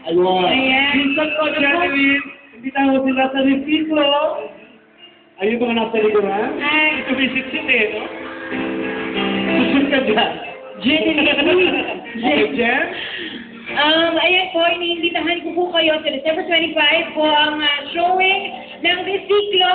Ayun. Ayan. Minsan po, Genevieve, hindi tayo sila sa resiklo. Ayun mga nasa likuran. Ay. Ito may sit eh, no? Susit ka dyan. Okay, Jen? Ayan po, iniimbitahan ko po kayo sa December 25 po ang showing ng Resiklo.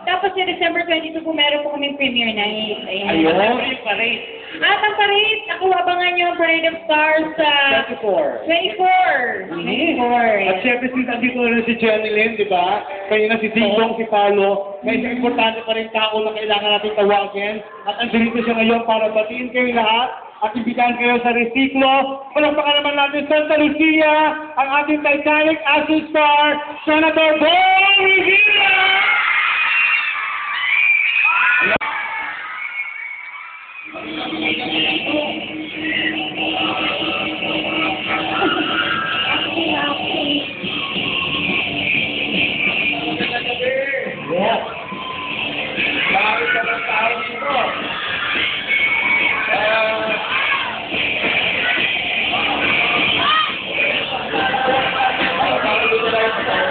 Tapos sa December 22 po meron po kaming premiere night. Ayan. Ayun. Yung parade. At ang parade, ako abangan nyo ang Parade of Stars sa 24. 24. 24. At syempre, since andito na si Jenny Lynn, di ba? Kaya na si Dingdong, si Paolo. May isang importante pa rin tao na kailangan natin tawagin. At andito siya ngayon para batiin kayo lahat at imbitahan kayo sa Resiklo. Palakpakan naman natin Santa Lucia, ang ating Titanic Acid Star, Senator Bong Revilla! Yes. Dami ka ng tao dito.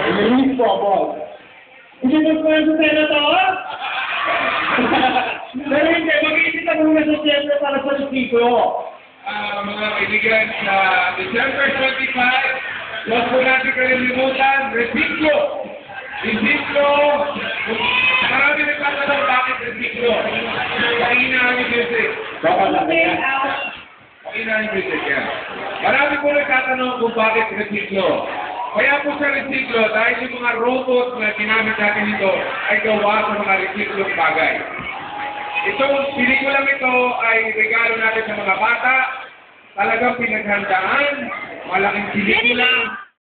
Release po, boss. Hindi mo po yung senator? Pero hindi, mag-iisip na muna sa siyempre para sa Resiklo. Mga kaibigan, sa December 25, huwag po natin kalilimutan, Resiklo. Resiklo, marami nagtatanong bakit Resiklo. Pakinggan yung music. Baka na yan. Pakinggan yung music yan. Marami po nagtatanong kung bakit Resiklo. Kaya po sa Resiklo, dahil yung mga robot na ginamit natin ito ay gawa sa mga Resiklong bagay. Itong pelikulang ito ay regalo natin sa mga bata. Talagang pinaghandaan, malaking pelikula.